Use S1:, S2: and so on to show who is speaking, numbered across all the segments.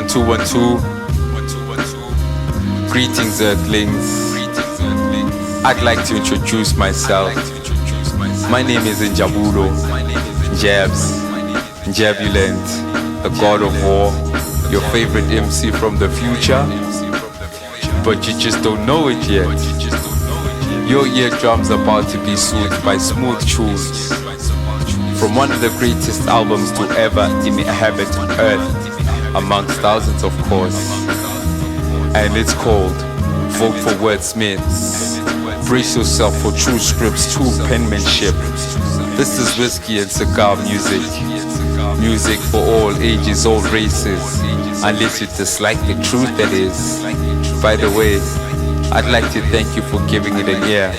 S1: 1212. Greetings, Earthlings. I'd like to introduce myself. My name is Njabz, Njabulent, the God of War, your favorite MC from the future, but you just don't know it yet. Your eardrums are about to be soothed by smooth tunes from one of the greatest albums to ever inhabit Earth, amongst thousands of course, and it's called Vote for Wordsmiths. Brace yourself for true scripts, true penmanship. This is whiskey and cigar music. Music for all ages, all races, unless you dislike the truth, that is. By the way, I'd like to thank you for giving it an ear.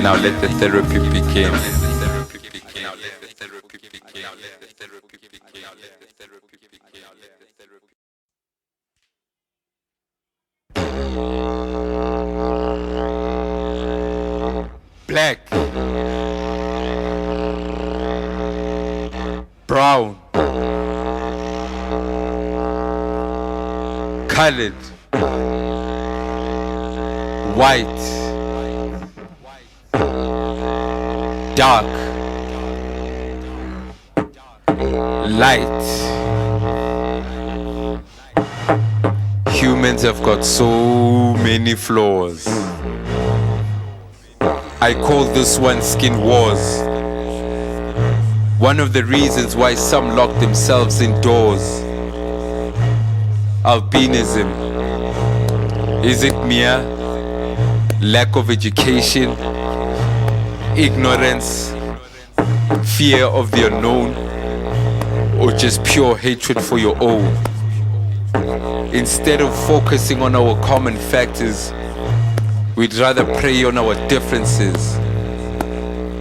S1: Now let the therapy begin. Black, brown, colored, white, dark, light. Humans have got so many flaws. I call this one skin wars. One of the reasons why some lock themselves indoors. Albinism. Is it mere lack of education, ignorance, fear of the unknown, or just pure hatred for your own? Instead of focusing on our common factors, we'd rather prey on our differences,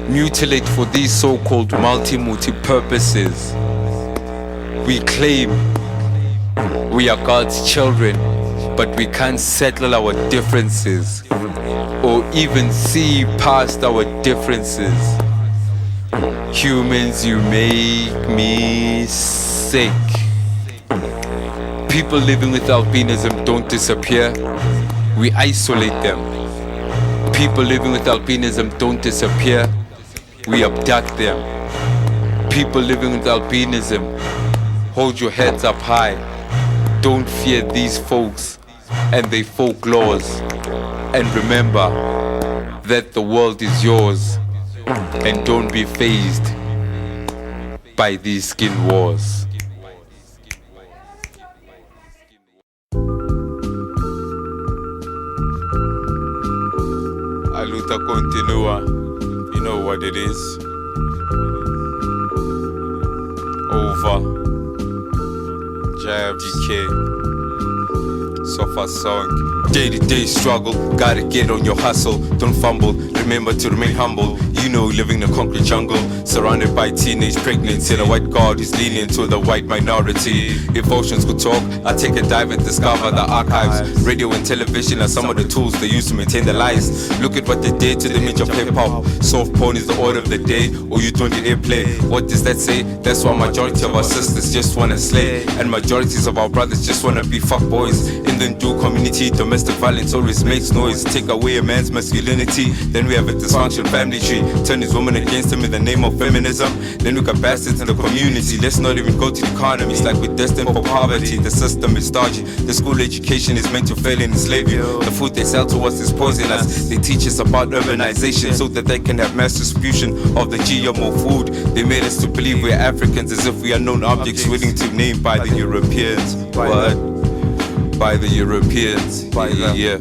S1: mutilate for these so-called multi-purposes. We claim we are God's children, but we can't settle our differences or even see past our differences. Humans, you make me sick. People living with albinism don't disappear, we isolate them. People living with albinism don't disappear, we abduct them. People living with albinism, hold your heads up high. Don't fear these folks and their folklores. And remember that the world is yours. And don't be fazed by these skin wars. La luta continua, you know what it is. Over, Njabz, DK, Sofa song. Day-to-day struggle, gotta get on your hustle. Don't fumble, remember to remain humble. You know, living in a concrete jungle, surrounded by teenage pregnancy. The white god is lenient to the white minority. If oceans could talk, I'd take a dive and discover the archives. Radio and television are some of the tools they use to maintain their lives. Look at what they did to the image of hip-hop. Soft porn is the order of the day, or you don't need airplay. What does that say? That's why majority of our sisters just wanna slay, and majorities of our brothers just wanna be fuckboys. In the Hindu community, domestic violence always makes noise. Take away a man's masculinity, then we have a dysfunctional family tree. Turn his woman against him in the name of feminism. Then we got bastards in the community. Let's not even go to the economy. It's like we're destined for poverty. The system is dodgy. The school education is meant to fail and enslave you. The food they sell to us is poisonous. They teach us about urbanization so that they can have mass distribution of the GMO food. They made us to believe we're Africans as if we are known objects willing to name by the Europeans. What? By the Europeans. Yeah.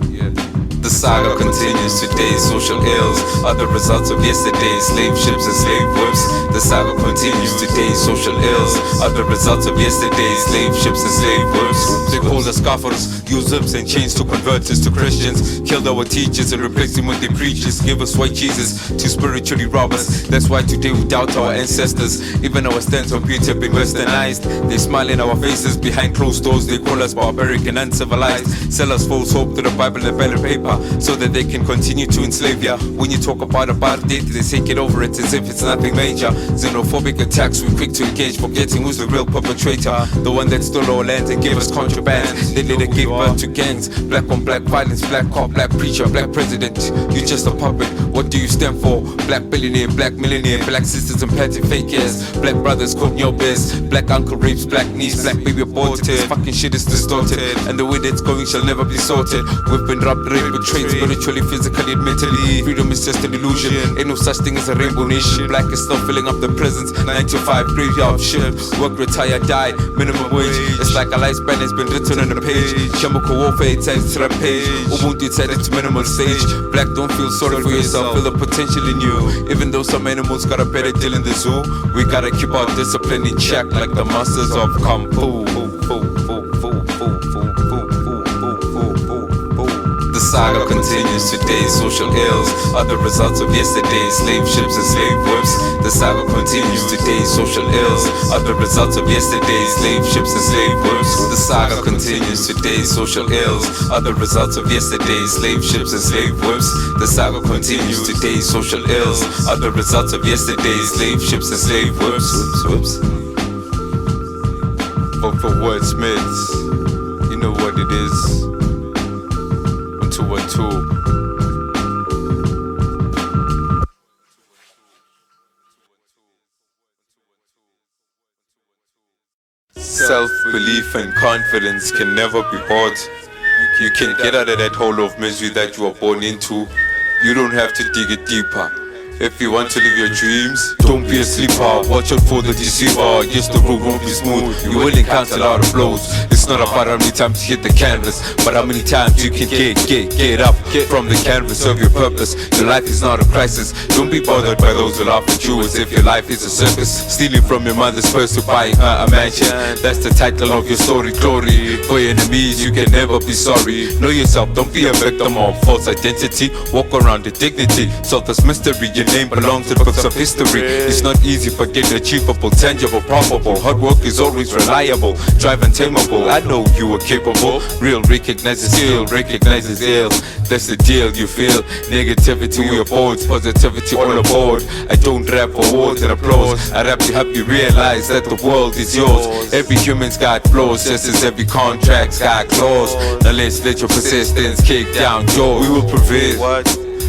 S1: The saga continues today, social ills are the results of yesterday. Slave ships and slave whips. The saga continues today, social ills are the results of yesterday. Slave ships and slave whips. They called us kafirs, use whips and chains to convert us to Christians. Killed our teachers and replaced them with their preachers. Give us white Jesus to spiritually rob us. That's why today we doubt our ancestors. Even our stands on beauty have been westernized. They smile in our faces behind closed doors. They call us barbaric and uncivilized. Sell us false hope to the Bible and ballot paper. paper so that they can continue to enslave ya. When you talk about apartheid, they take it over it as if it's nothing major. Xenophobic attacks, we're quick to engage, forgetting who's the real perpetrator. The one that stole our land and gave us contraband. They later gave birth to gangs. Black on black violence, black cop, black preacher, black president. You just a puppet, what do you stand for? Black billionaire, black millionaire, black sisters and petty fake ass. Black brothers caught your best. Black uncle rapes, black niece, black baby aborted. This fucking shit is distorted, and the way that's going shall never be sorted. We've been robbed, raped, betrayed, spiritually, physically, and mentally. Freedom is just an illusion, ain't no such thing as a rainbow nation. Black is still filling up the prisons, 9 to 5, graveyard shift. Work, retire, die, minimum wage. It's like a lifespan has been written on the page. Chemical warfare, it takes to the page. Ubuntu, it's headed to minimal stage. Black, don't feel sorry for yourself, feel the potential in you. Even though some animals got a better deal in the zoo, we gotta keep our discipline in check like the masters of Kung Fu. The saga continues, today's social ills are the results of yesterday's slave ships and slave whips. The saga continues, today's social ills are the results of yesterday's slave ships and slave whips. The saga continues, today's social ills are the results of yesterday's slave ships and slave whips. The saga continues, today's social ills are the results of yesterday's slave ships and slave whips. Vote for wordsmiths, you know what it is. 212. Self-belief and confidence can never be bought. You can get out of that hole of misery that you were born into. You don't have to dig it deeper. If you want to live your dreams, don't be a sleeper. Watch out for the deceiver. Yes, the road won't be smooth. You will encounter a lot of blows. It's not about how many times you hit the canvas, but how many times you can get up from the canvas of your purpose. Your life is not a crisis. Don't be bothered by those who laugh at you as if your life is a circus. Stealing from your mother's purse to buying her a mansion. That's the title of your story, glory. For your enemies, you can never be sorry. Know yourself, don't be a victim of false identity. Walk around with dignity. Solve this mystery. Your name belongs to the books of history. It's not easy but yet achievable, tangible, probable. Hard work is always reliable, drive untamable. I know you are capable. Real recognizes skill, recognizes ill. That's the deal you feel. Negativity we oppose, positivity all aboard. I don't rap for awards and applause. I rap to help you realize that the world is yours. Every human's got flaws, just as every contract's got clause. Now let's let your persistence kick down jaw. We will prevail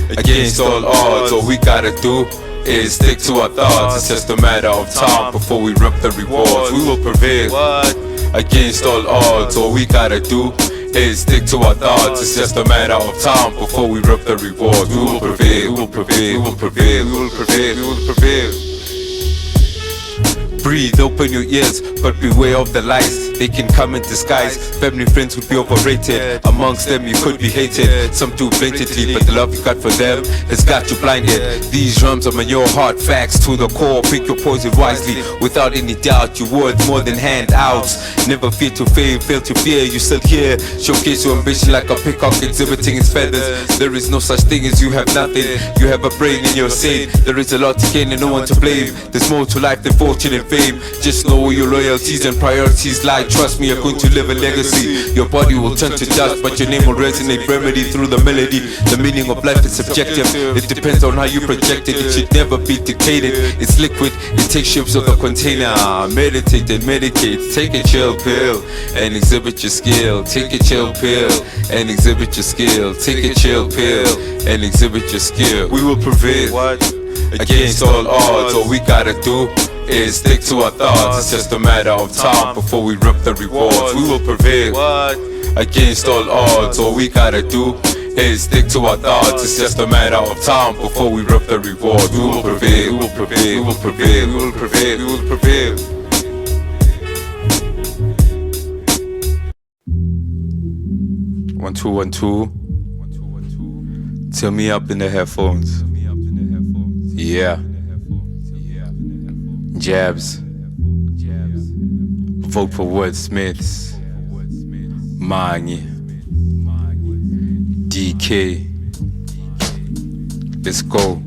S1: against all odds. All we gotta do is stick to our thoughts. It's just a matter of time before we reap the rewards. We will prevail against all odds. All we gotta do is stick to our thoughts. It's just a matter of time before we reap the rewards. We will prevail, we will prevail, we will prevail, we will prevail, we will prevail. Breathe, open your ears, but beware of the lies. They can come in disguise. Family, friends would be overrated. Amongst them you could be hated. Some do blatantly, but the love you got for them has got you blinded. These drums are in your heart, facts to the core. Pick your poison wisely, without any doubt. Your words more than handouts. Never fear to fail, fail to fear. You still here, showcase your ambition like a peacock exhibiting its feathers. There is no such thing as you have nothing. You have a brain and you're sane. There is a lot to gain and no one to blame. There's more to life than fortune and fame. Just know where your loyalties and priorities lie. Trust me, you're going to live a legacy. Your body will turn to dust, but your name will resonate remedy through the melody. The meaning of life is subjective. It depends on how you project it. It should never be dictated. It's liquid, it takes shapes of the container. Meditate and medicate. Take a chill pill and exhibit your skill. Take a chill pill and exhibit your skill. Take a chill pill and exhibit your skill. We will prevail against all odds. All we gotta do is stick to our thoughts. It's just a matter of time before we reap the rewards. We will prevail against all odds. All we gotta do is stick to our thoughts. It's just a matter of time before we reap the rewards. We will prevail, we will prevail, we will prevail, we will prevail, we will prevail. 1 2 1 2. Turn me up in the headphones. Yeah. Njabz Vote for wordsmiths. Manye DK. Let's go.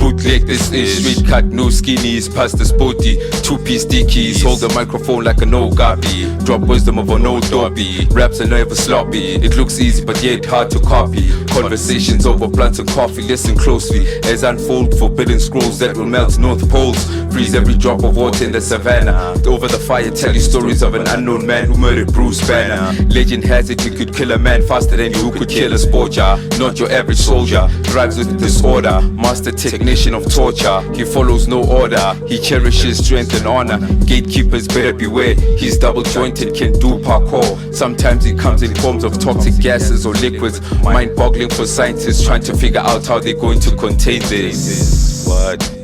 S1: bootleg this is. Straight cut, no skinnies, past the sporty 2-piece dickies. Hold the microphone like an old gabi. Drop wisdom of an old dobby. Raps are never sloppy. It looks easy but yet hard to copy. Conversations over blunts and coffee. Listen closely as unfold forbidden scrolls that will melt north poles. Freeze every drop of water in the savannah. Over the fire tell you stories of an unknown man who murdered Bruce Banner. Legend has it you could kill a man faster than you could kill a sporcher. Not your average soldier, thrives with disorder. Master technician of torture. He follows no order. He cherishes strength and honor. Gatekeepers better beware. He's double jointed, can do parkour. Sometimes he comes in forms of toxic gases or liquids. Mind boggling for scientists trying to figure out how they're going to contain this. What?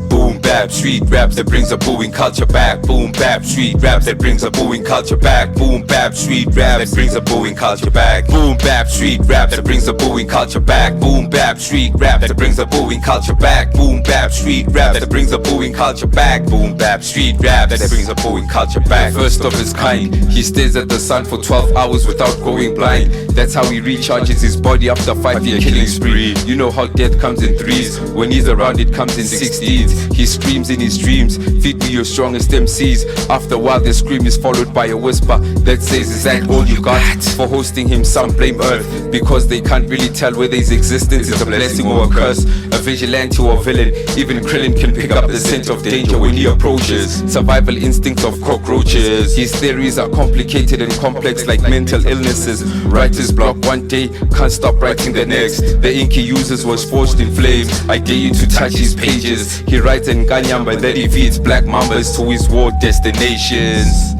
S1: Boom bap, street raps that brings a booing culture back. Boom bap, street raps that brings a booing culture back. Boom bap, street rap that brings a booing culture back. Boom bap, street rap that brings a booing culture back. Boom bap, street rap that brings a booing culture back. Boom bap, street rap that brings a booing culture back. Boom bap, street rap that brings a booing culture back. First of his kind, he stares at the sun for 12 hours without going blind. That's how he recharges his body after 5-year killing spree. You know how death comes in threes. When he's around it comes in 16s. He screams in his dreams, feed me your strongest MCs. After a while the scream is followed by a whisper that says, is that all you got? For hosting him some blame Earth, because they can't really tell whether his existence is a blessing or a curse. A vigilante or a villain, even Krillin can pick up the scent of danger when he approaches. Survival instincts of cockroaches. His theories are complicated and complex like mental illnesses. Writer's block one day, can't stop writing the next. The ink he uses was forged in flames. I dare you to touch his pages. He writes in Ganyamba that he feeds black mambas to his war destinations.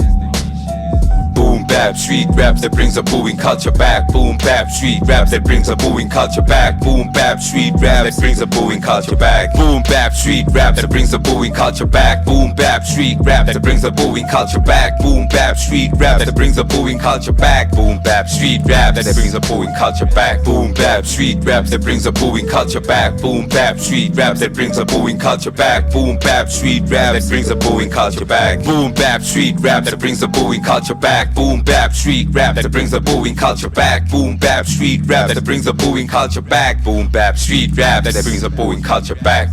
S1: Boom bap, street raps that brings a booing culture back. Boom bap, street raps that brings a booing culture back. Boom bap, street rap that brings a booing culture back. Boom bap, street rap that brings a booing culture back. Boom bap, street rap that brings a booing culture back. Boom bap, street rap that brings a booing culture back. Boom bap, street rap that brings a booing culture back. Boom bap, street rap that brings a booing culture back. Boom bap, street rap that brings a booing culture back. Boom bap, street rap that brings a booing culture back. Boom bap, street rap that brings a booing culture back. Boom bap, street rap that brings a booing culture back. Boom bap, street rap that brings a booing culture back. Boom bap, street rap that brings a booing culture back.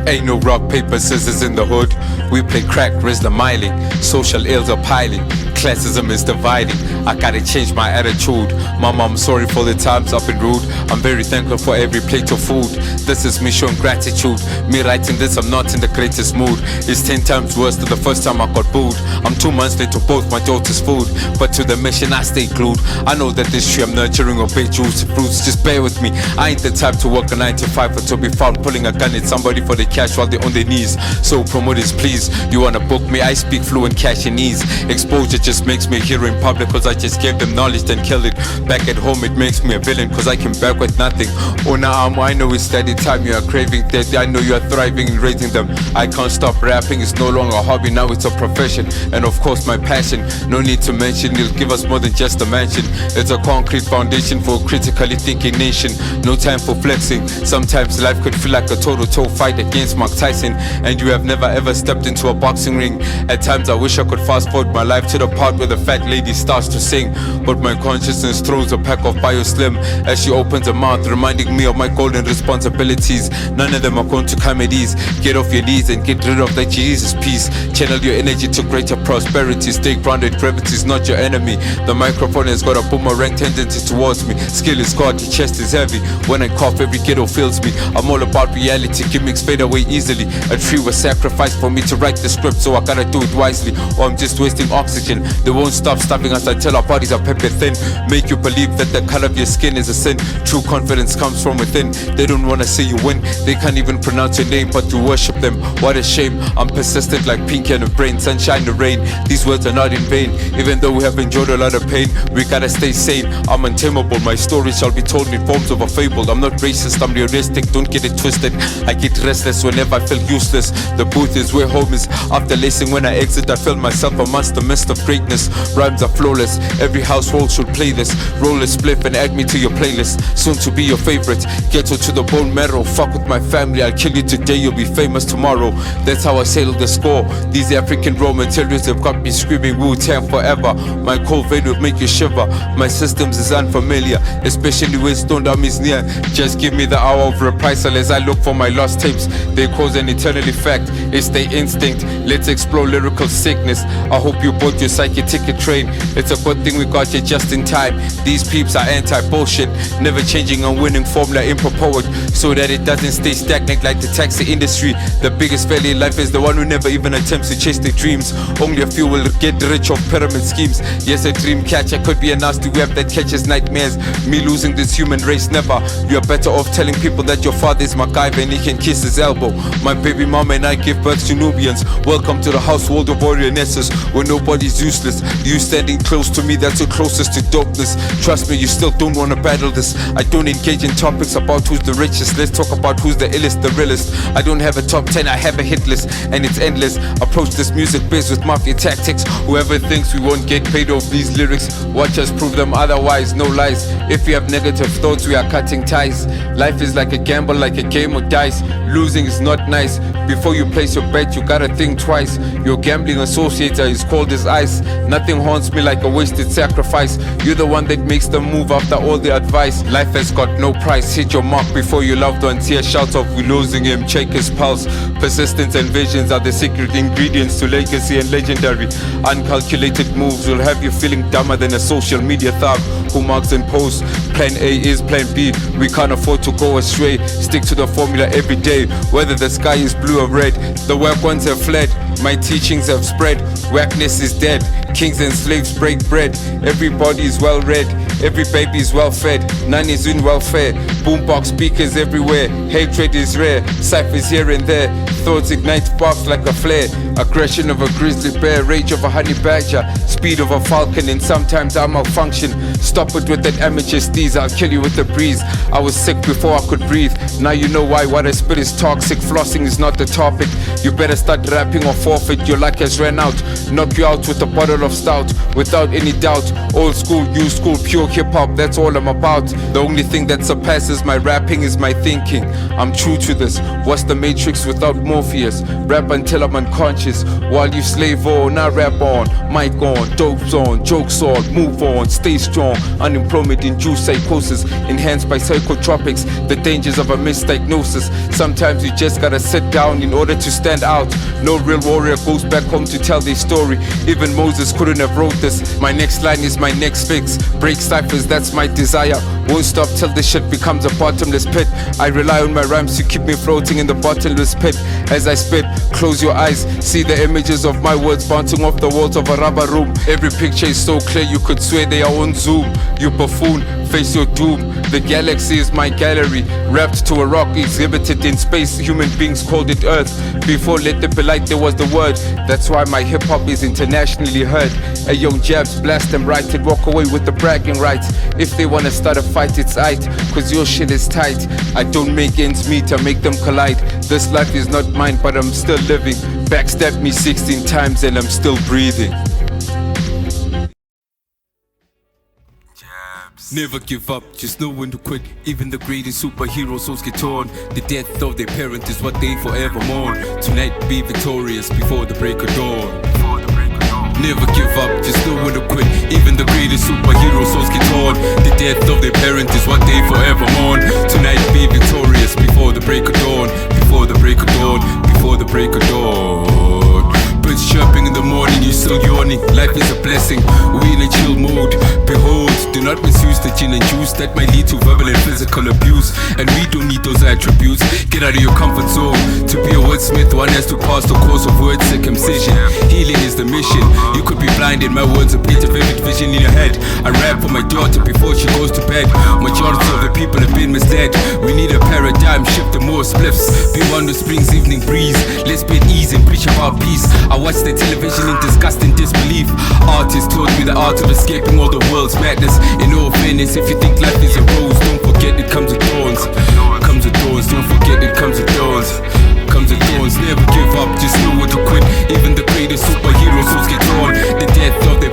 S1: Ain't no rock, paper, scissors in the hood. We play crack, Rizzler miling. Social ills are piling. Classism is dividing. I gotta change my attitude. Mama, I'm sorry for the times I've been rude. I'm very thankful for every plate of food. This is me showing gratitude. Me writing this, I'm not in the greatest mood. It's 10 times worse than the first time I got booed. I'm 2 months late to both my daughter's food, but to the mission I stay glued. I know that this tree I'm nurturing will bear juicy fruits. Just bear with me. I ain't the type to work a 9 to 5 or to be found pulling a gun at somebody for the cash while they're on their knees. So promoters, please, you wanna book me? I speak fluent cash and ease. Exposure just makes me a hero in public, cause I just gave them knowledge then killed it. Back at home it makes me a villain, cause I came back with nothing. Oh now I know it's steady time, you are craving that. I know you are thriving in raising them. I can't stop rapping, it's no longer a hobby, now it's a profession. And of course my passion, no need to mention, it'll give us more than just a mansion. It's a concrete foundation for a critically thinking nation. No time for flexing. Sometimes life could feel like a toe-to-toe fight against Mike Tyson, and you have never ever stepped into a boxing ring. At times I wish I could fast forward my life to the part where the fat lady starts to sing, but my consciousness throws a pack of Bio Slim as she opens her mouth, reminding me of my golden responsibilities. None of them are going to come at ease. Get off your knees and get rid of that Jesus piece. Channel your energy to greater prosperity. Stay grounded, gravity's not your enemy. The microphone has got a boomerang tendency towards me. Skill is God, your chest is heavy. When I cough every ghetto feels me. I'm all about reality, gimmicks fade away easily. A tree was sacrificed for me to write the script, so I gotta do it wisely, or I'm just wasting oxygen. They won't stop starving us until our bodies are pepper thin. Make you believe that the color of your skin is a sin. True confidence comes from within. They don't wanna see you win. They can't even pronounce your name, but you worship them. What a shame. I'm persistent like Pinky and the brain. Sunshine, the rain. These words are not in vain. Even though we have enjoyed a lot of pain, we gotta stay sane. I'm untamable. My story shall be told in forms of a fable. I'm not racist, I'm realistic. Don't get it twisted. I get restless whenever I feel useless. The booth is where home is. After lacing, when I exit, I feel myself amongst the mist of great greatness. Rhymes are flawless, every household should play this. Roll a spliff and add me to your playlist. Soon to be your favorite, ghetto to the bone marrow. Fuck with my family, I'll kill you today, you'll be famous tomorrow. That's how I settle the score. These African raw materials have got me screaming Wu-Tang forever. My cold vein will make you shiver. My systems is unfamiliar, especially when Stone Arm is near. Just give me the hour of reprisal as I look for my lost tapes. They cause an eternal effect, it's their instinct. Let's explore lyrical sickness. I hope you bought your psychic ticket train. It's a good thing we got you just in time. These peeps are anti-bullshit, never changing a winning formula in poet, so that it doesn't stay stagnant like the taxi industry. The biggest failure in life is the one who never even attempts to chase their dreams. Only a few will get rich off pyramid schemes. Yes, a dream catcher could be a nasty web that catches nightmares. Me losing this human race, never. You're better off telling people that your father is MacGyver and he can kiss his elbow. My baby mama and I give birth to Nubians. Welcome to the household of warrioresses where nobody's useless. You standing close to me, that's the closest to dopeness. Trust me, you still don't wanna battle this. I don't engage in topics about who's the richest. Let's talk about who's the illest, the realest. I don't have a top 10, I have a hit list, and it's endless. Approach this music biz with mafia tactics. Whoever thinks we won't get paid off these lyrics, watch us prove them otherwise, no lies. If you have negative thoughts, we are cutting ties. Life is like a gamble, like a game of dice. Losing is not nice. Before you place your bet, you gotta think twice. Your gambling associator is cold as ice. Nothing haunts me like a wasted sacrifice. You're the one that makes the move after all the advice. Life has got no price. Hit your mark before your loved ones hear shouts of we losing him. Check his pulse. Persistence and visions are the secret ingredients to legacy and legendary. Uncalculated moves will have you feeling dumber than a social media thug who marks and posts. Plan A is plan B. We can't afford to go astray. Stick to the formula every day, whether the sky is blue or red. The whack ones have fled, my teachings have spread. Whackness is dead, kings and slaves break bread. Everybody is well read, every baby is well fed. None is in welfare, boombox speakers everywhere. Hatred is rare, ciphers here and there. Thoughts ignite sparks like a flare. Aggression of a grizzly bear, rage of a honey badger, speed of a falcon, and sometimes I malfunction. Stop it with that amateur steez, I'll kill you with the breeze. I was sick before I could breathe, now you know why what I spit is toxic. Flossing is not the topic, you better start rapping or forfeit. Your luck has ran out, knock you out with a bottle of stout. Without any doubt, old school, new school, pure hip-hop, that's all I'm about. The only thing that surpasses my rapping is my thinking. I'm true to this, what's the Matrix without Morpheus? Rap until I'm unconscious, while you slave on, I rap on. Mic on, dope's on, jokes on, move on, stay strong. Unemployment induced psychosis, enhanced by psychotropics. The dangers of a misdiagnosis. Sometimes you just gotta sit down in order to stand out. No real warrior goes back home to tell their story. Even Moses couldn't have wrote this. My next line is my next fix. Break ciphers, that's my desire. Won't stop till the shit becomes a bottomless pit. I rely on my rhymes to keep me floating in the bottomless pit. As I spit, close your eyes, see the images of my words bouncing off the walls of a rubber room. Every picture is so clear you could swear they are on Zoom. You buffoon, face your doom. The galaxy is my gallery, wrapped to a rock, exhibited in space. Human beings called it Earth. Before let there be light there was the word. That's why my hip-hop is internationally heard. A young Njabz, blast them right and walk away with the bragging rights. If they wanna start a fight, it's aight, cause your shit is tight. I don't make ends meet, I make them collide. This life is not mine, but I'm still living. Backstab me 16 times and I'm still breathing. Never give up, just know when to quit. Even the greatest superhero souls get torn. The death of their parent is what they forever mourn. Tonight be victorious before the break of dawn. Never give up, just know when to quit. Even the greatest superhero souls get torn. The death of their parent is what they forever mourn. Tonight be victorious before the break of dawn. Before the break of dawn. Before the break of dawn. Birds chirping in the morning, you still yawning. Life is a blessing, we in a chill mode. Behold, do not misuse the gin and juice that might lead to verbal and physical abuse. And we don't need those attributes. Get out of your comfort zone. To be a wordsmith, one has to pass the course of word circumcision. Healing is the mission. You could be blinded, my words are paint a vivid vision in your head. I rap for my daughter before she goes to bed. Majority of the people have been misled. We need a paradigm shift and more spliffs. Be one who springs evening breeze. Let's be at ease and preach about peace. I watch the television in disgust and disbelief. Artists taught me the art of escaping all the world's madness. In all fairness, if you think life is a rose, don't forget it comes with thorns. Comes with thorns, don't forget it comes with thorns. Comes with thorns, never give up, just know when to quit. Even the greatest superheroes souls get torn. The death of their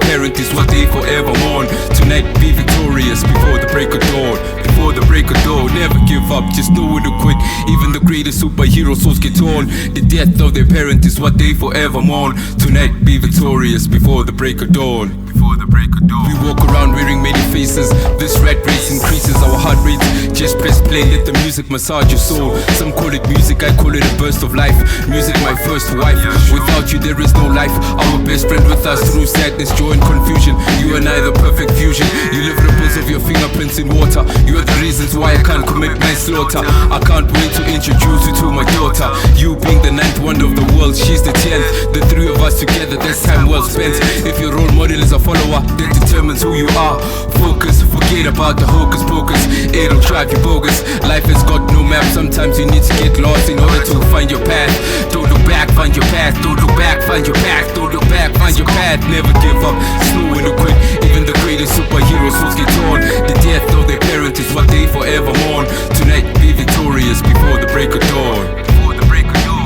S1: up, just know when to quit. Even the greatest superhero souls get torn. The death of their parent is what they forever mourn. Tonight be victorious before the break of dawn. We walk around wearing many faces. This rat race increases our heart rate. Just press play, let the music massage your soul. Some call it music, I call it a burst of life. Music my first wife. Without you there is no life. Our best friend with us through sadness, joy and confusion. You and I the perfect fusion. You live ripples of your fingerprints in water. You are the reasons why I can't commit manslaughter. I can't wait to introduce you to my daughter. You being the ninth wonder of the world, she's the 10th. The three of us together, that's time well spent. If your role model is a follower, that determines who you are. Focus, forget about the hocus pocus. It'll drive you bogus. Life has got no map. Sometimes you need to get lost in order to find your path. Don't look back, find your path. Don't look back, find your path. Don't look back, find your path. Never give up, slow when to quit. Even the greatest superheroes souls get torn. The death of their parent is what they forever mourn. Tonight be victorious before the break of dawn.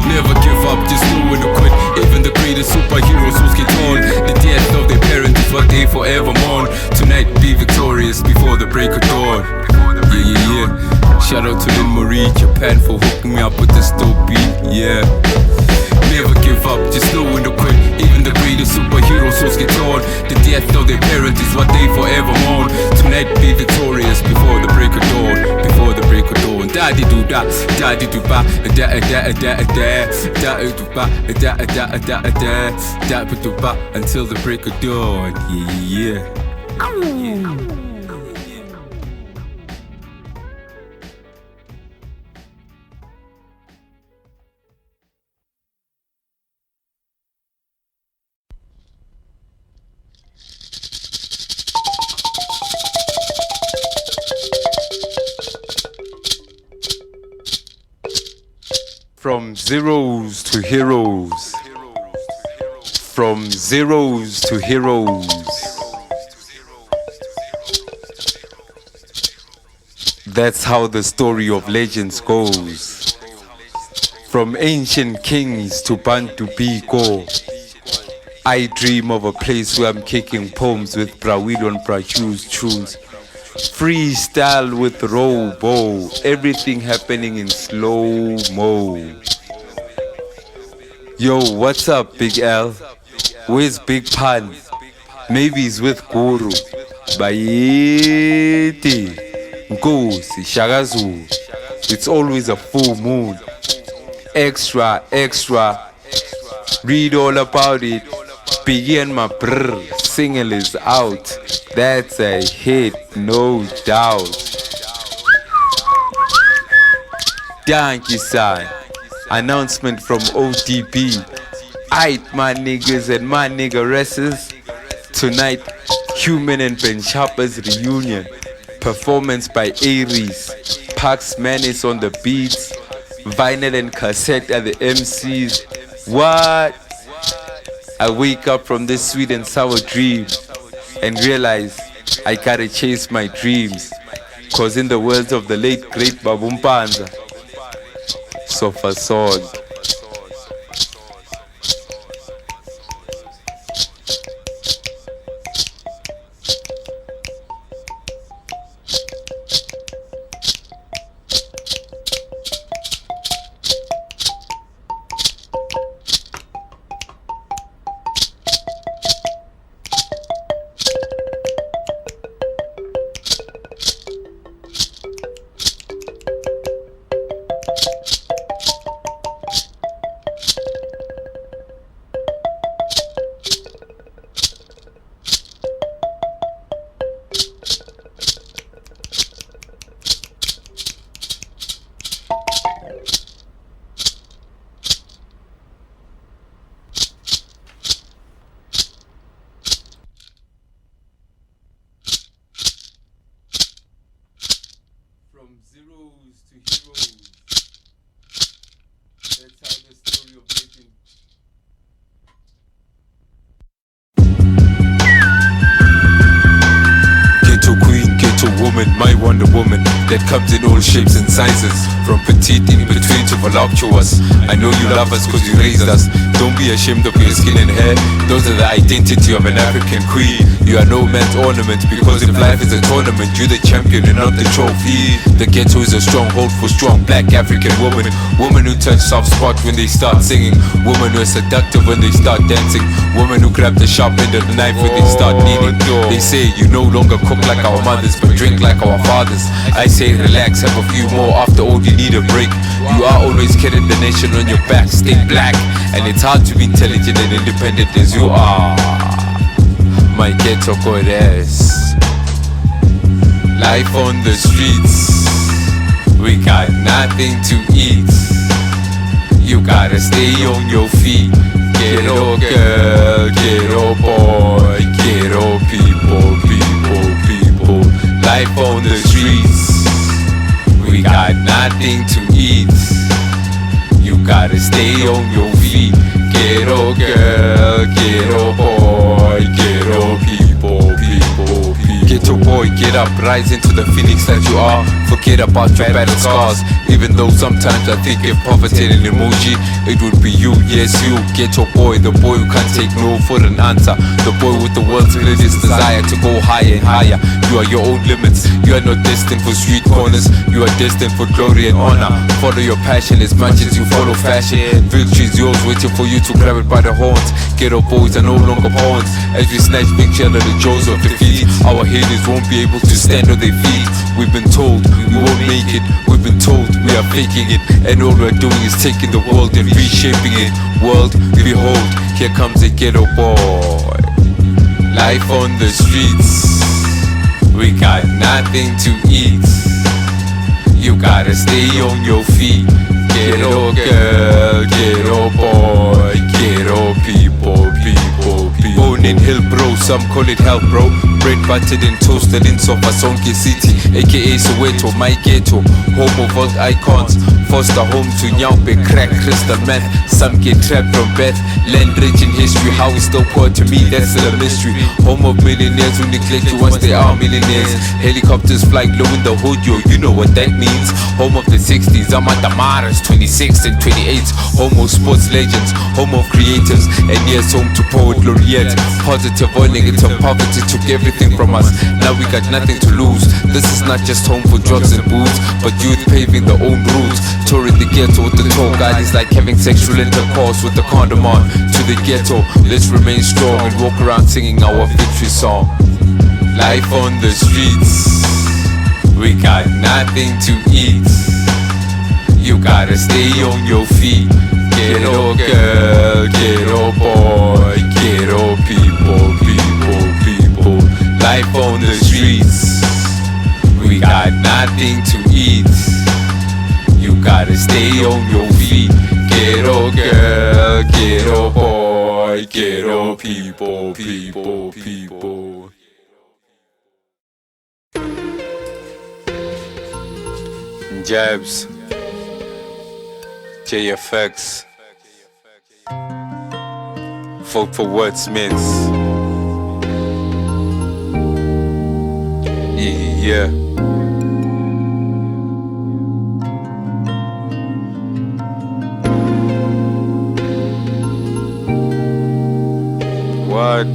S1: Never give up, just know when to quit. Even the greatest superheroes souls get torn. The death of their parent is what they forever mourn. Tonight be victorious before the break of dawn. Yeah. Shout out to Lynn Marie, Japan, for hooking me up with this dope beat. Yeah. Never give up, just know when to quit. Even the greatest superheroes souls get torn. The death of their parent is what they forever mourn. Tonight be victorious before the break of dawn. Before the break of dawn. Daddy do da, daddy do ba, da da da da da do ba, da da da da do ba until the break of dawn. Yeah. From zeros to heroes. From zeros to heroes. That's how the story of legends goes. From ancient kings to Bantu Biko. I dream of a place where I'm kicking poems with Brawil on Brachu's tunes. Freestyle with Robo, everything happening in slow-mo. Yo, what's up, Big L? Where's Big Pan? Maybe he's with Guru. Bayeti, Nkosi, Shagazu. It's always a full moon. Extra, read all about it. Begin my brr, single is out. That's a hit, no doubt. Thank you, son. Announcement from ODB. Aight, my niggas and my niggeresses. Tonight, Human and Ben Sharper's reunion. Performance by Aries. Pax Manis on the beats. Vinyl and cassette are the MCs. What? I wake up from this sweet and sour dream and realize I gotta chase my dreams. Cause in the words of the late great Babu Mpanza, Sofa Song. From zeros to heroes. That's how the story of legend. Ghetto queen, ghetto woman, my Wonder Woman that comes in all shapes and sizes, from petite in between to voluptuous. I know you love us cause you raised us. Don't be ashamed of your skin and hair. Those are the identity of an African queen. You are no man's ornament, because if life is a tournament, you're the champion and not the trophy. The ghetto is a stronghold for strong black African women. Women who touch soft spots when they start singing. Women who are seductive when they start dancing. Women who grab the sharp end of the knife when they start kneading. They say you no longer cook like our mothers, but drink like our fathers. I say relax, have a few more, after all you need a break. You are always carrying the nation on your back, stay black. And it's hard to be intelligent and independent as you are. My ghetto goddess. Life on the streets, we got nothing to eat. You gotta stay on your feet. Ghetto girl, ghetto boy, ghetto people, people, people. Life on the streets, we got nothing to eat. You gotta stay on your feet. Ghetto girl, ghetto boy, ghetto people, people, people. Ghetto boy, get up, rise into the phoenix that you are. Forget about your battle scars. Even though sometimes I think if poverty an emoji, it would be you, yes you. Ghetto boy, the boy who can't take no for an answer. The boy with the world's greatest desire to go higher and higher. You are your own limits. You are not destined for street corners. You are destined for glory and honor. Follow your passion as much as you follow fashion. Victory's yours, waiting for you to grab it by the horns. Ghetto boys are no longer pawns. As we snatch big shell of the jaws of defeat, our haters won't be able to stand on their feet. We've been told we won't make it. We've been told we are faking it. And all we're doing is taking the world and reshaping it. World, behold, here comes a ghetto boy. Life on the streets, we got nothing to eat. You gotta stay on your feet. Ghetto girl, ghetto boy, ghetto people, people, people. Born in Hill, bro, some call it hell, bro. Bread buttered and toasted in Sofasonke City, aka Soweto, my ghetto. Home of all icons, foster home to Nyaupe, crack, crystal meth. Some get trapped from birth. Land rich in history, how we still poor to me, that's still a mystery. Home of millionaires who neglect you once they are millionaires. Helicopters flying low in the hood, yo, you know what that means. Home of the 60s, I'm at the Maras, 26 and 28. Home of sports legends, home of creators, and yes, home to poet laureates. Positive or negative poverty took everything from us. Now we got nothing to lose. This is not just home for drugs and booze, but youth paving their own routes. Touring the ghetto with the tour guide is like having sexual intercourse with the condom on. To the ghetto, let's remain strong and walk around singing our victory song. Life on the streets, we got nothing to eat. You gotta stay on your feet. Ghetto girl, ghetto boy, ghetto people, people, people. Life on the streets, we got nothing to eat. You gotta stay on your feet. Ghetto girl, ghetto boy, ghetto people, people, people. Njabz, JFX, vote for wordsmiths. Yeah. What?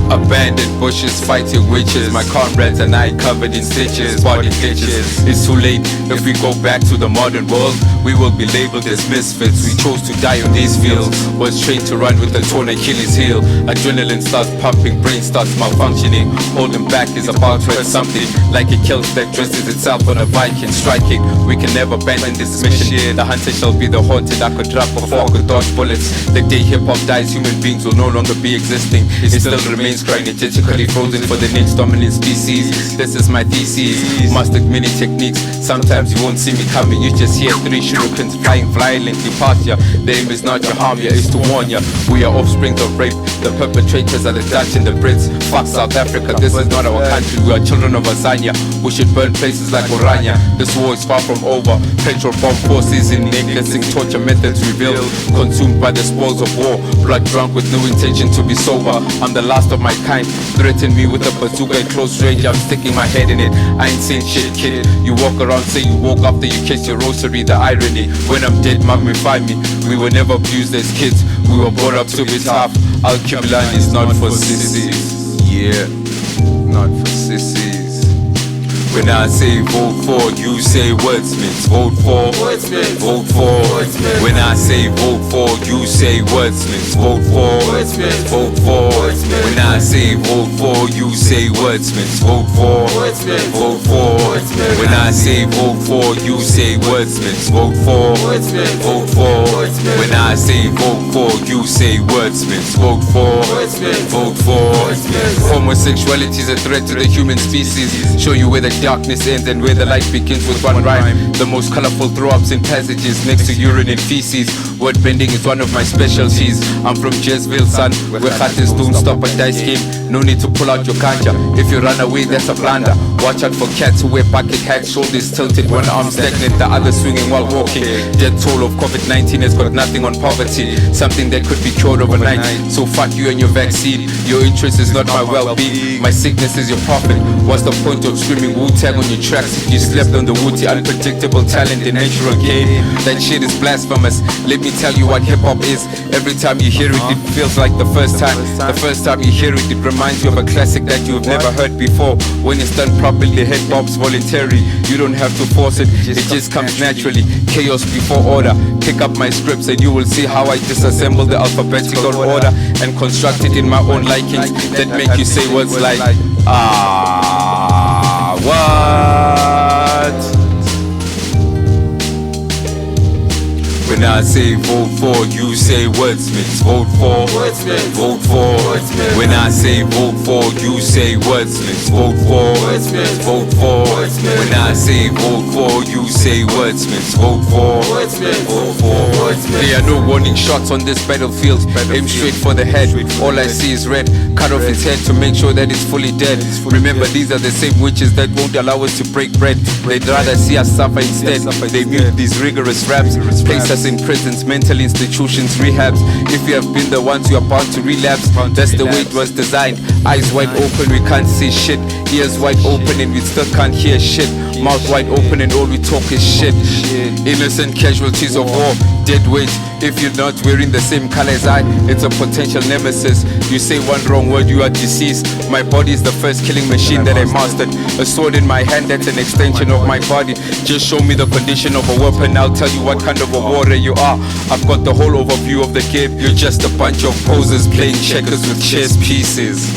S1: Abandoned bushes fighting witches. My comrades and I covered in stitches, body ditches. It's too late if we go back to the modern world. We will be labeled as misfits. We chose to die on these fields. Was trained to run with a torn Achilles heel. Adrenaline starts pumping, brain starts malfunctioning. Holding back is about to hurt something, like a kill that dresses itself on a Viking. Striking, we can never abandon this mission. The hunter shall be the haunted. I could drop before I could dodge bullets. The day hip-hop dies, human beings will no longer be existing. It still remains cryogenetically frozen for the next dominant species. This is my thesis. Mastered many techniques. Sometimes you won't see me coming. You just hear three shurikens flying violently past ya. The aim is not to harm ya, it's to warn ya. We are offspring of rape. The perpetrators are the Dutch and the Brits. Fuck South Africa, this is not our country. We are children of Azania. We should burn places like Orania. This war is far from over. Petrol bomb forces in neglecting torture methods revealed. Consumed by the spoils of war. Blood drunk with no intention to be sober. I'm the last of my my kind. Threaten me with a bazooka at close range, I'm sticking my head in it. I ain't saying shit, kid. You walk around, say you woke after you kissed your rosary. The irony, when I'm dead, mummify me. We were never abused as kids, we were brought up to be tough. Al-Qiblan is not for sissies. Yeah, not for sissies. When I say vote for, you say wordsmiths. Vote for,
S2: wordsmiths.
S1: Vote for,
S2: wordsmiths.
S1: When I say vote for, you say wordsmiths. Vote for,
S2: wordsmiths.
S1: Vote for,
S2: wordsmiths.
S1: When I say vote for, you say wordsmiths. Vote for,
S2: wordsmiths.
S1: Vote for,
S2: wordsmiths.
S1: When I say vote for, you say wordsmiths. Vote for,
S2: wordsmiths.
S1: Vote for,
S2: wordsmiths.
S1: When I say vote for, you say wordsmiths. Vote for,
S2: wordsmiths.
S1: Vote for,
S2: wordsmiths.
S1: Homosexuality is a threat to the human species. Show you where the darkness ends and where the light begins with one rhyme. The most colorful throw-ups in passages next to urine and feces. Word bending is one of my specialties. I'm from Njabz, son, where khatis don't stop a dice game. No need to pull out your ganja. If you run away, that's a blunder. Watch out for cats who wear bucket hats, shoulders tilted, one arm stagnant, the other swinging while walking. Death toll of COVID-19 has got nothing on poverty, something that could be cured overnight. So fuck you and your vaccine. Your interest is not my well-being. My sickness is your profit. What's the point of screaming Wu-Tang on your tracks if you slept on the Wooty? Unpredictable talent and natural gain. That shit is blasphemous. Let me tell you what hip-hop is. Every time you hear it, it feels like the first time. The first time you hear it, it reminds you of a classic that you've never heard before. When it's done properly, hip-hop's voluntary. You don't have to force it, it just comes naturally. Chaos before order. Pick up my scripts and you will see how I disassemble the alphabetical order and construct it in my own likings that make you say words like what? When I say vote for, you say wordsmiths. Vote for,
S2: wordsmiths.
S1: Vote for,
S2: wordsmiths.
S1: When I say vote for, you say wordsmiths. Vote for,
S2: wordsmiths.
S1: Vote for,
S2: wordsmiths.
S1: When I say vote for, you say wordsmiths. Vote for,
S2: wordsmiths.
S1: Vote for,
S2: wordsmiths.
S1: There are no warning shots on this battlefield. Aim straight for the head. All I see is red. Cut off its head to make sure that it's fully dead. Remember, these are the same witches that won't allow us to break bread. They'd rather see us suffer instead. They mute these rigorous raps, place us in prisons, mental institutions, rehabs. If you have been the ones, you are bound to relapse. That's the way it was designed. Eyes wide open, we can't see shit. Ears wide open and we still can't hear shit. Mouth wide open and all we talk is shit. Innocent casualties of war, dead weight. If you're not wearing the same color as I, it's a potential nemesis. You say one wrong word, you are deceased. My body is the first killing machine that I mastered. A sword in my hand, that's an extension of my body. Just show me the condition of a weapon, I'll tell you what kind of a warrior you are. I've got the whole overview of the game. You're just a bunch of posers playing checkers with chess pieces.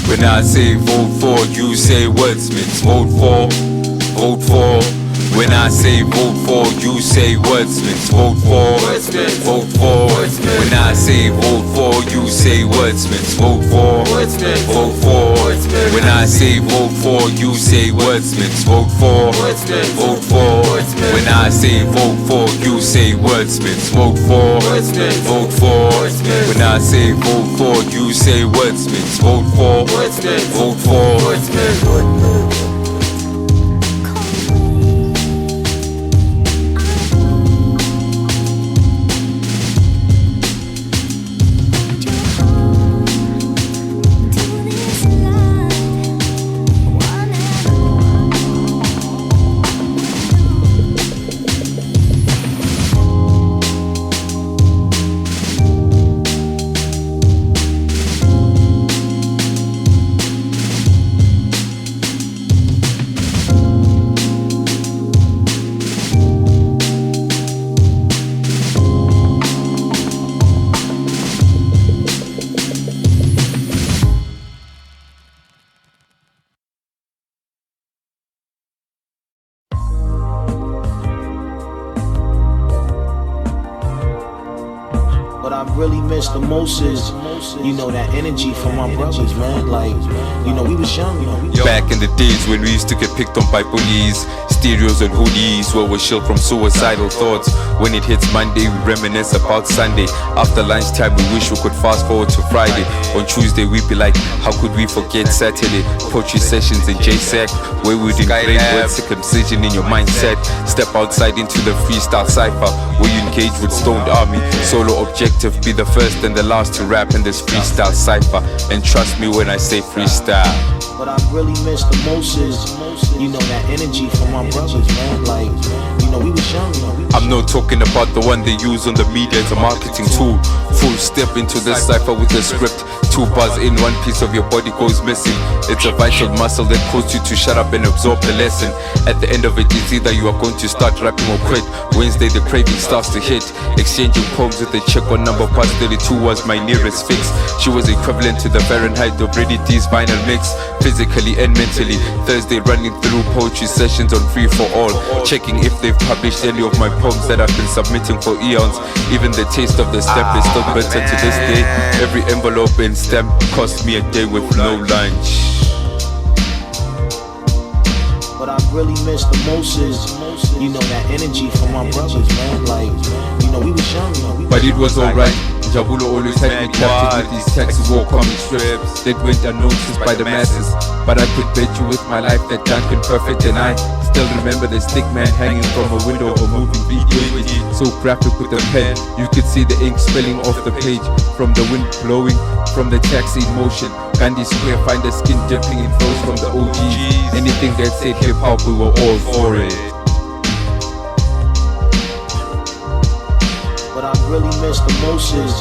S1: When I say vote for, you say wordsmiths. Vote for, Vote for. When I say vote for, you say wordsmiths. Vote for,
S2: wordsmiths.
S1: Vote for.
S2: wordsmiths.
S1: When I say vote for, you say wordsmiths. Vote for,
S2: wordsmiths.
S1: Vote for.
S2: wordsmiths.
S1: When I say vote for, you say wordsmiths. Vote for,
S2: wordsmiths.
S1: Vote for.
S2: wordsmiths.
S1: When I say vote for, you say wordsmiths. Vote for,
S2: wordsmiths.
S1: Vote for.
S2: wordsmiths.
S1: When I say vote for, you say wordsmiths. Vote for,
S2: wordsmiths.
S1: Vote for.
S2: wordsmiths.
S3: What I really miss the most is, you know, that energy from my brothers, man. Like, you know, we was young,
S1: Back in the days when we used to get picked on by bullies, Stereos and hoodies where we shield from suicidal thoughts. When it hits Monday, we reminisce about Sunday. After lunchtime, we wish we could fast forward to Friday. On Tuesday, we be like, how could we forget Saturday? Poetry sessions in JSAC, where we'd ingrain word circumcision in your mindset. Step outside into the freestyle cypher, where you engage with stoned army. Solo objective, be the first and the last to rap in this freestyle cypher. And trust me when I say freestyle.
S3: What I really miss the most is, you know, that energy from my brothers, man. Like, you know, we was young,
S1: I'm not talking about the one they use on the media as a marketing tool. Full step into this cypher with the script. 2 bars in, 1 piece of your body goes missing. It's a vital muscle that caused you to shut up and absorb the lesson. At the end of it, it's either you are going to start rapping or quit. Wednesday the craving starts to hit. Exchanging poems with a chick on number past 32 was my nearest fix. She was equivalent to the Fahrenheit of Ready D's vinyl mix, physically and mentally. Thursday running through poetry sessions on Free for All, checking if they've published any of my poems that I've been submitting for eons. Even the taste of the stamp is still bitter to this day. Every envelope and stamp cost me a day with no lunch.
S3: What I really miss the most is, you know, that energy from my brothers, man. Like, you know, we was young,
S1: but it was alright. Njabz always had me captured with these taxi war comic strips that went unnoticed by the masses. But I could bet you with my life that Duncan Perfect and I still remember the stick man hanging from a window of a moving video. So graphic with the pen, you could see the ink spilling off the page from the wind blowing from the taxi in motion. Gandhi Square, find the skin dipping in flows from the OGs. Anything that said hip hop, we were all for it.
S3: What I really miss the most is,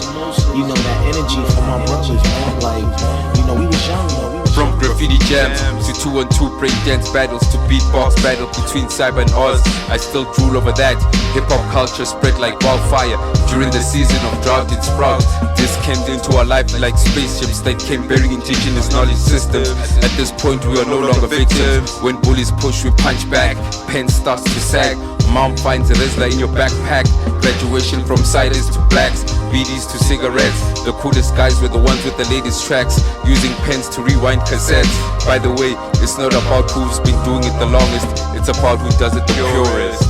S3: you know, that energy from my brothers, man. Like, you know, we was young,
S1: From graffiti jams to 2-on-2 breakdance battles to beatbox battle between Cyber and Oz, I still drool over that. Hip-hop culture spread like wildfire. During the season of drought it sprouted. This came into our life like spaceships that came bearing indigenous knowledge systems. At this point we are no longer victims. When bullies push we punch back, pen starts to sag. Mom finds a Rizla in your backpack. Graduation from ciders to blacks, BDs to cigarettes. The coolest guys were the ones with the latest tracks, using pens to rewind cassettes. By the way, it's not about who's been doing it the longest, it's about who does it the purest.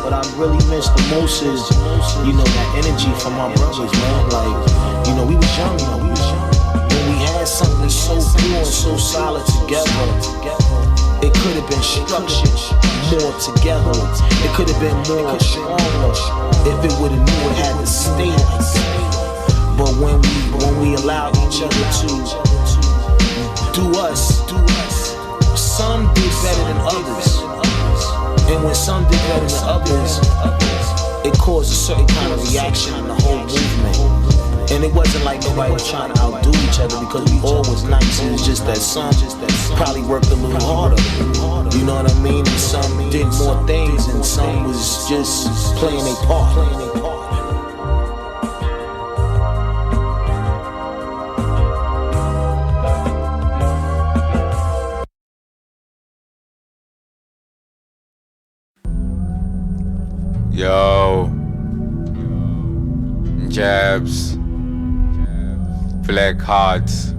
S3: What I really miss the most is, you know, that energy from my brothers, man. Like, you know, we was young, when we had something so pure and so solid together. It could have been structured more together. It could have been more stronger if it would have knew it had to stay like that. But when we allowed each other to do us, some did better than others. And when some did better than others, it caused a certain kind of reaction in the whole movement. And it wasn't like nobody was trying to outdo each other, because we all was nice. It was just that some probably worked a little harder. You know what I mean? And some did more things, and some was just playing their part.
S1: Yo, Njabz, Black Hearts,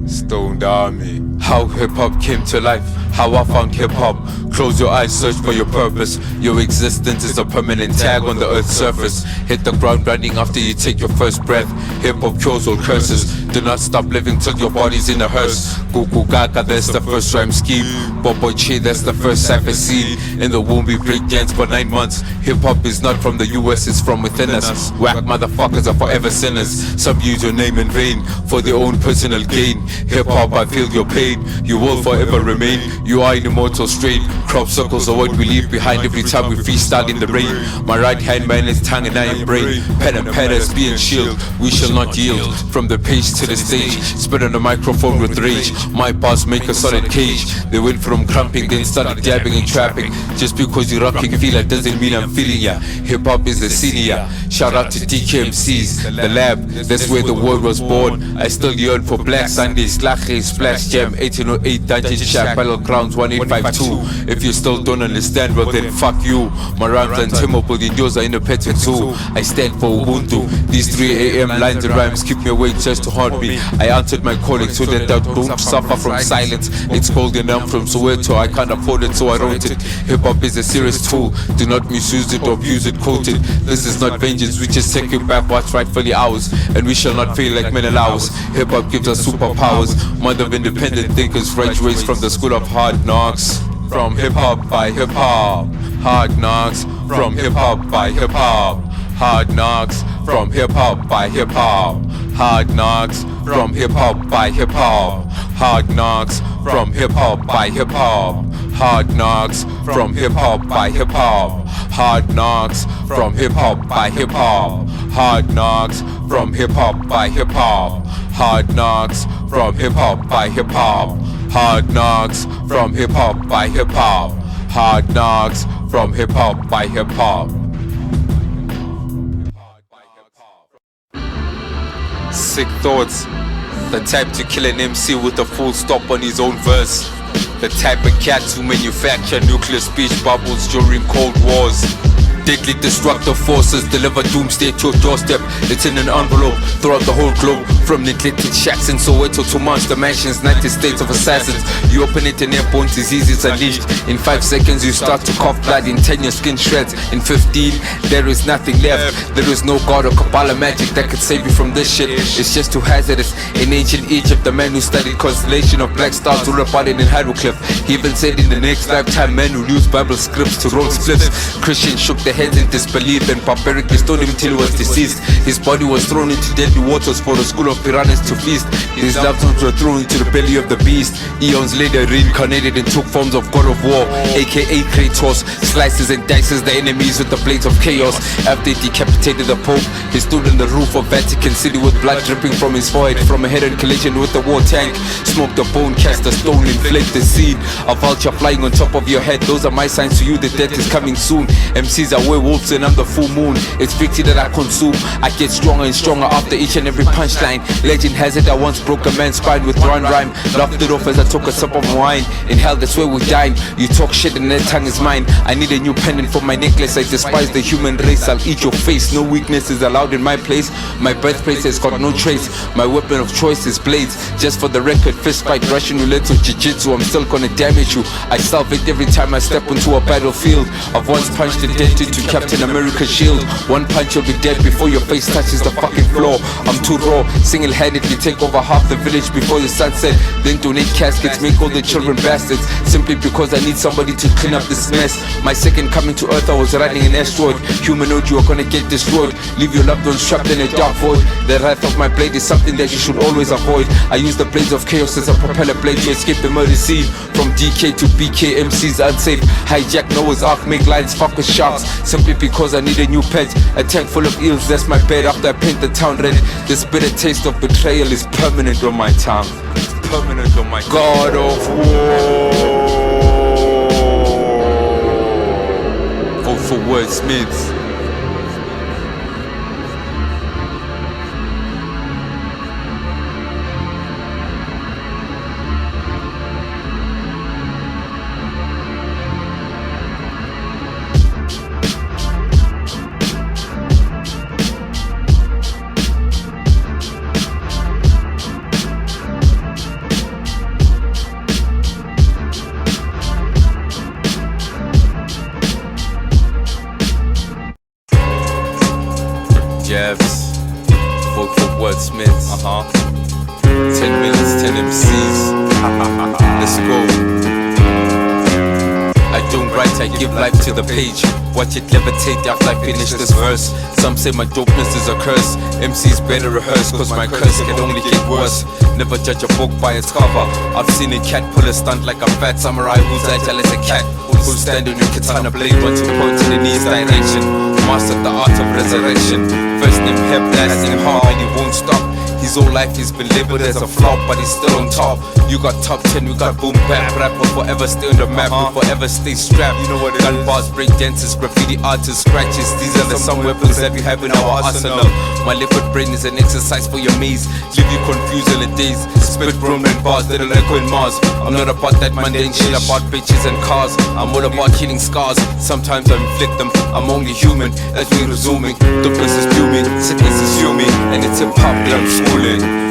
S1: Stoned Army. How hip-hop came to life, how I found hip-hop. Close your eyes, search for your purpose. Your existence is a permanent tag on the earth's surface. Hit the ground running after you take your first breath. Hip-hop cures all curses. Do not stop living till your body's in a hearse. Goku Gaga, that's the first rhyme scheme. Bobo Che, that's the first cypher scene. In the womb we break dance for 9 months. Hip-hop is not from the US, it's from within us. Whack motherfuckers are forever sinners. Some use your name in vain for their own personal gain. Hip-hop, I feel your pain. You will forever remain. You are an immortal strain. Crop circles are what we leave behind every time we freestyle in the rain. My right hand man is tongue and I am brain. Pen and pad as being shield. We shall not yield. From the page to the stage, spit on the microphone with rage. My bars make a solid cage. They went from cramping, then started dabbing and trapping. Just because you're rocking feel it doesn't mean I'm feeling ya. Hip hop is the senior. Shout out to DKMCs, the lab, that's where the word was born. I still yearn for Black Sundays, Lache, Splash Jam, 1808 Dungeon Shack, Battlegrounds 1852. If you still don't understand, well then fuck you. My rhymes and untimable, yours are in a petting zoo. I stand for Ubuntu. These 3 AM lines and rhymes keep me awake just to hard called me. I answered my calling so that I don't suffer from silence. It's cold and I'm from Soweto, I can't afford it so I wrote it. Hip-hop is a serious tool, do not misuse it or abuse it, quote it. This is not vengeance, we just take it back what's rightfully ours, and we shall not fail like men allows. Hip-hop gives us superpowers, mother of independent thinkers, graduates from the school of hard knocks. From hip-hop by hip-hop, hard knocks. From hip-hop by hip-hop, hard knocks. From hip-hop by hip-hop, hard knocks. From hip-hop by hip-hop, hard knocks. From hip-hop by hip-hop, hard knocks. From hip-hop by hip-hop, hard knocks. From hip-hop by hip-hop, hard knocks. From hip-hop by hip-hop, hard knocks. From hip-hop by hip-hop, hard knocks. From hip-hop by hip-hop, hard knocks. From hip-hop by hip-hop. Sick thoughts, the type to kill an MC with a full stop on his own verse. The type of cats who manufacture nuclear speech bubbles during cold wars. Deadly destructive forces deliver doomsday to your doorstep. It's in an envelope throughout the whole globe. From neglected shacks in Soweto to monster mansions, 90 states of assassins. You open it and airborne disease is unleashed. In 5 seconds you start to cough blood, in 10 your skin shreds. In 15 there is nothing left. There is no god or Kabbalah magic that could save you from this shit. It's just too hazardous. In ancient Egypt, the man who studied constellation of black stars who reported in hieroglyph. He even said in the next lifetime men will use Bible scripts to roll spliffs. Christians shook their heads in disbelief and barbarically stoned him till he was deceased. His body was thrown into deadly waters for a school of piranhas to feast. His loved ones were thrown into the belly of the beast. Eons later reincarnated and took forms of God of war, aka Kratos. Slices and dices the enemies with the blades of chaos. After he decapitated the Pope, he stood on the roof of Vatican City with blood dripping from his forehead from a head-on collision with the war tank. Smoked a bone, cast a stone, inflate the seed. A vulture flying on top of your head. Those are my signs to you that death is coming soon. MCs are werewolves and I'm the full moon. It's victory that I consume. I get stronger and stronger after each and every punchline. Legend has it I once broke a man's spine with one rhyme. Laughed it off as I took a sip of wine. In hell that's where we dine. You talk shit and that tongue is mine. I need a new pendant for my necklace. I despise the human race. I'll eat your face. No weakness is allowed in my place. My birthplace has got no trace. My weapon of choice is blades. Just for the record, fist fight, Russian roulette or jiu-jitsu. I'm still gonna damage you. I salvage every time I step onto a battlefield. I've once punched a dent into Captain America's shield. One punch you'll be dead before your face touches the fucking floor. I'm too raw, single-handedly take over half the village before the sunset. Then donate caskets, make all the children bastards. Simply because I need somebody to clean up this mess. My second coming to earth I was riding an asteroid. Humanoid, you are gonna get destroyed. Leave your loved ones trapped in a dark void. The wrath of my blade is something that you should always avoid. I use the blades of chaos as a propeller blade to escape the murder scene. From DK to BK, MC's unsafe. Hijack Noah's Ark, make lions fuck with sharks. Simply because I need a new pet. A tank full of eels, that's my bed after I paint the town red. This bitter taste of betrayal is permanent on my tongue. It's permanent on my tongue. God of War. Vote for wordsmiths. Njabz Vote for wordsmiths. 10 minutes, 10 MCs. Let's go. I don't write, I give life to the page. Watch it levitate after I finish this verse. Some say my dopeness is a curse. MCs better rehearse, cause my curse can only get worse. Never judge a book by its cover. I've seen a cat pull a stunt like a fat samurai who's agile as a cat. Who'll stand on your katana blade once you point in the east direction. Mastered the art of resurrection. First name hip, last name hard, and he won't stop. His whole life he's been labeled as a flop, but he's still on top. You got top 10, we got boom bap. Rap will forever stay on the map, will forever stay strapped. You know what it is. Gun bars, break dances, graffiti artists, scratches. These are the some weapons that we have in our arsenal. My liquid brain is an exercise for your maze. Leave you confused in the days. Spit broom and bars that'll echo in Mars. I'm not about that mundane shit about bitches and cars. I'm all about healing scars. Sometimes I inflict them. I'm only human as we resuming. The place is fuming, sickness is fuming, and it's hip hop that I'm rolling.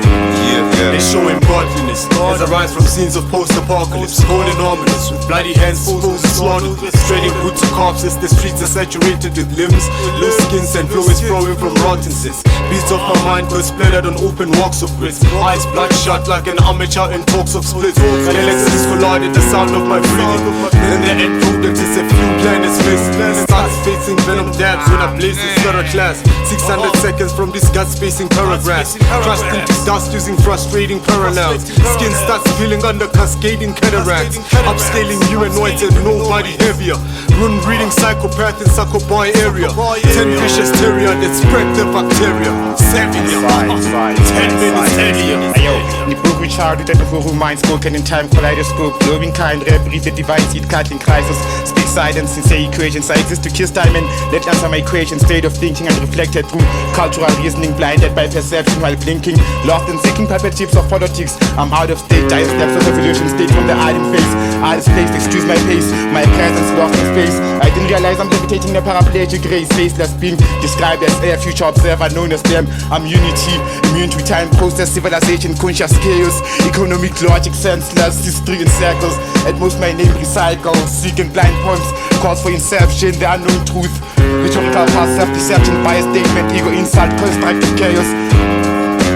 S2: They showing godliness as I rise from scenes of post-apocalypse, holding ominous with bloody hands, poses slaughtered, trading wood to corpses. The streets are saturated with limbs, loose skins and fluids flowing from rottences. Beats of my mind go splattered on open walks of bricks, eyes bloodshot like an amateur in talks of splits. Galaxies collided, the sound of my breathing. Then the end product is a few planets missed. Starts facing venom dabs when I blaze this third class. 600 seconds from these gut-spacing paragraphs, crushed into dust using frustrating parallels. Skin starts peeling under cascading cataracts. Upscaling humanoids and nobody heavier. Rune reading psychopath in Succoboy area. 10 vicious terrier that spread the bacteria. 10 minutes earlier.
S4: Ayo, the book we charted at the full mind spoken in time kaleidoscope. Loving kind rap, read the device, it cut in crisis. Speak silence and say equations. I exist to kiss time and let answer my equation. State of thinking and reflected through cultural reasoning, blinded by perception while blinking. Lost in seeking puppet chips of politics. I'm out of state, dire steps of evolution. State from the island face. Artist place, excuse my pace. My presence lost in space. I didn't realize I'm levitating the paraplegic grace. Faceless being described as a future observer known as them. I'm unity, immune to time process, civilization, conscious chaos, economic logic, senseless history in circles. At most my name recycles, seeking blind points, cause for inception, the unknown truth. Rhetorical past, self-deception, bias statement, ego insult, constructive chaos.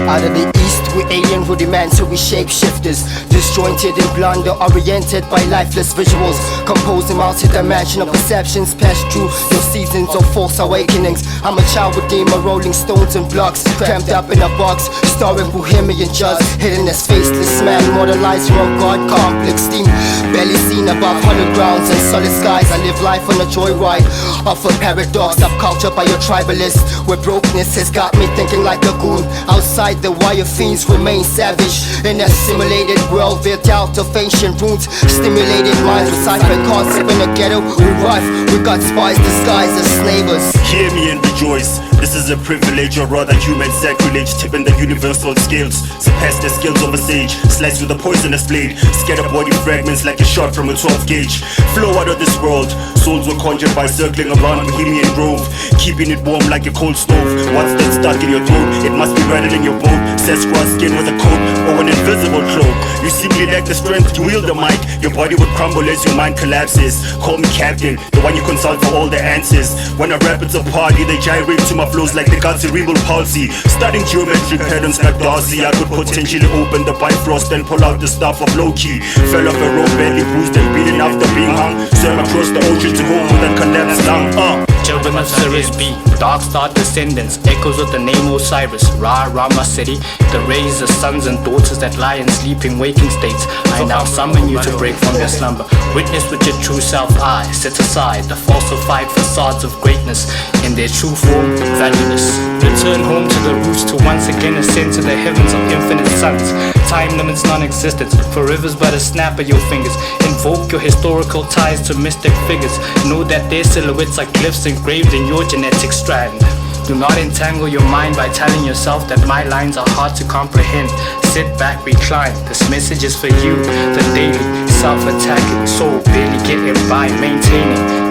S5: Out of the east, we alien rudiments, so we shapeshifters. Disjointed and blunder, oriented by lifeless visuals. Composing multi-dimensional perceptions, passed through your seasons of false awakenings. I'm a child with demon rolling stones and blocks, cramped up in a box, starring bohemian judge, hidden as faceless man, mortalized from God complex theme. Barely seen above hollow grounds and solid skies. I live life on a joyride of a paradox, subculture by your tribalist, where brokenness has got me thinking like a goon. Outside the wire fiends remain savage in a simulated world built out of ancient runes. Stimulated minds with sci-fi concept in a ghetto. We rough, we got spies disguised as slavers.
S6: Hear me and rejoice. This is a privilege, or rather human sacrilege. Tipping the universal scales, surpass the skills of a sage. Slice with a poisonous blade, scatter body fragments like a shot from a 12 gauge. Flow out of this world, souls were conjured by circling around Bohemian Grove, keeping it warm like a cold stove. What's that stuck in your throat? It must be rattling your boat. Sasquatch skin with a coat or an invisible cloak. You simply lack the strength to wield the mic. Your body would crumble as your mind collapses. Call me captain, the one you consult for all the answers. When I rap it's a party, they gyrate to my flows like they got cerebral palsy. Studying geometric patterns like Darcy, I could potentially open the bifrost and pull out the stuff of Loki. Fell off a rope, badly bruised and beaten after being hung. Swam across the ocean to home with a collapsed lung.
S7: Children of Sirius B, dark star descendants, echoes of the name Osiris. Ra, Rama city, the rays of sons and daughters that lie in sleeping waking states. I now summon you to break from your slumber. Witness with your true self, I set aside the falsified facades of greatness. In their true form, valueless. Return home to the roots to once again ascend to the heavens of infinite suns. Time limits non-existent, forever's but a snap of your fingers. Invoke your historical ties to mystic figures. Know that their silhouettes are glyphs engraved in your genetic strand. Do not entangle your mind by telling yourself that my lines are hard to comprehend. Sit back, recline, this message is for you. The daily, self-attacking soul barely getting by, maintaining.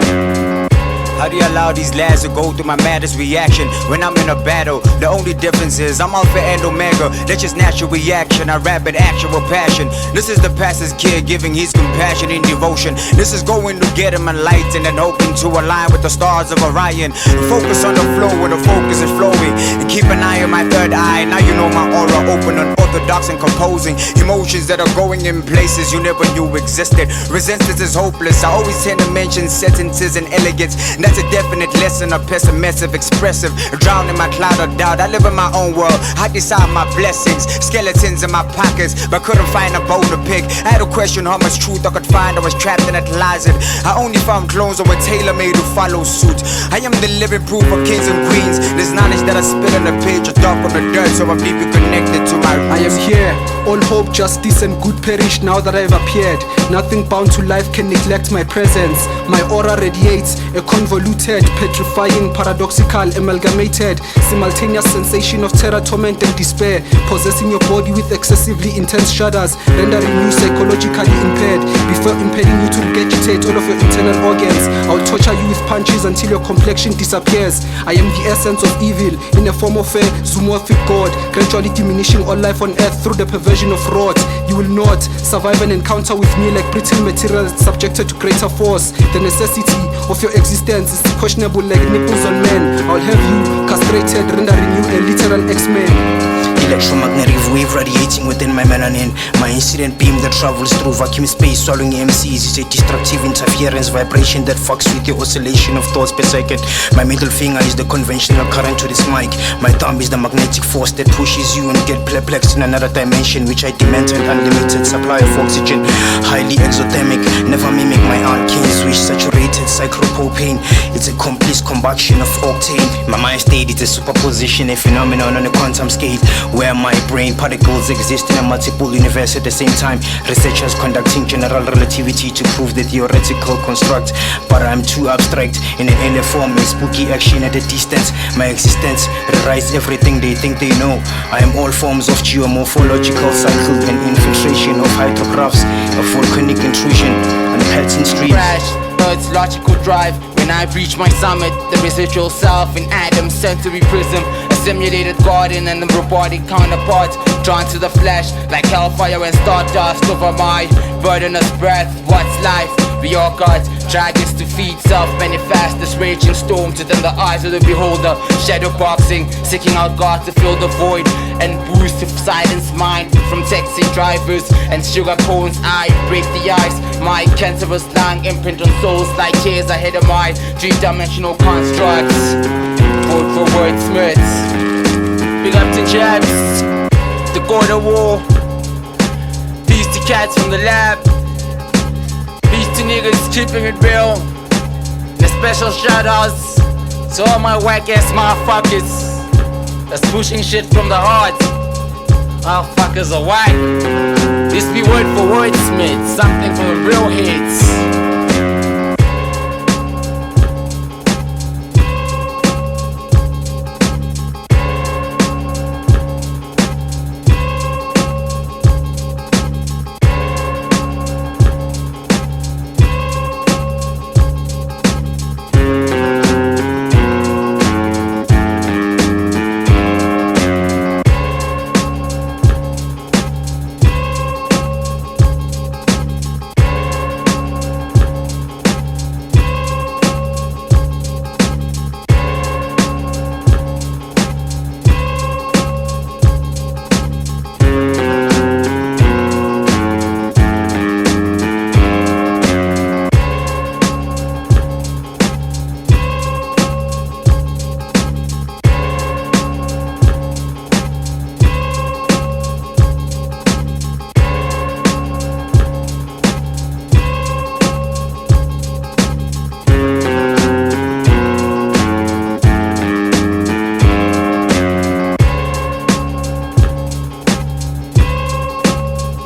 S8: How do you allow these lads to go through my maddest reaction when I'm in a battle? The only difference is I'm Alpha and Omega. That's just natural reaction. I rap with actual passion. This is the pastor's kid giving his compassion and devotion. This is going to get him enlightened and hoping to align with the stars of Orion. Focus on the flow where the focus is flowing, and keep an eye on my third eye. Now you know my aura open, unorthodox and composing emotions that are going in places you never knew existed. Resistance is hopeless. I always tend to mention sentences and elegance. That's a definite lesson of pessimistic, expressive. Drowned in my cloud of doubt. I live in my own world. I decide my blessings. Skeletons in my pockets, but couldn't find a bone to pick. I had to question how much truth I could find. I was trapped in that closet. I only found clones that were tailor-made to follow suit. I am the living proof of kings and queens. This knowledge that I spit on the page, I dark on the dirt, so I'm deeply connected to my
S9: am here, all hope, justice and good perish now that I've appeared. Nothing bound to life can neglect my presence. My aura radiates a convoluted, petrifying, paradoxical, amalgamated, simultaneous sensation of terror, torment and despair, possessing your body with excessively intense shudders, rendering you psychologically impaired. Before impeding you to regurgitate all of your internal organs, I'll torture you with punches until your complexion disappears. I am the essence of evil in a form of a zoomorphic god, gradually diminishing all life on earth through the perversion of rot. You will not survive an encounter with me like brittle material subjected to greater force. The necessity of your existence is questionable like nipples on men. I'll have you castrated, rendering you a literal X-Men.
S10: Electromagnetic wave radiating within my melanin. My incident beam that travels through vacuum space, swallowing MCs is a destructive interference vibration that fucks with your oscillation of thoughts per second. My middle finger is the conventional current to this mic. My thumb is the magnetic force that pushes you and get perplexed in another dimension, which I demand an unlimited supply of oxygen. Highly exothermic, never mimic my arcane switch. Saturated cyclopropane, it's a complete combustion of octane. My mind state is a superposition, a phenomenon on a quantum scale, where my brain particles exist in a multiple universe at the same time. Researchers conducting general relativity to prove the theoretical construct, but I'm too abstract in an alien form, a spooky action at a distance. My existence rewrites everything they think they know. I am all forms of geomorphological cycle and infiltration of hydrographs, a volcanic intrusion on pattern streams.
S11: Crash, Earth's logical drive. When I reach my summit, the residual self in Adam's sensory prism, a simulated garden and the robotic counterpart, drawn to the flesh like hellfire and stardust over my burdenous breath. What's life? We all got dragons to feed, self-manifest this raging storm within the eyes of the beholder. Shadow boxing, seeking out God to fill the void and boost to silence mind from taxi drivers and sugar cones. I break the ice, my cancerous lung imprint on souls like hairs ahead of my three-dimensional constructs. Vote for wordsmiths. Big up to Njabz, the God of War. Peace to cats from the lab. Peace to niggas keeping it real. The special shout-outs to all my whack-ass motherfuckers that's pushing shit from the heart. Motherfuckers are whack. This be word for wordsmith, something from a real head.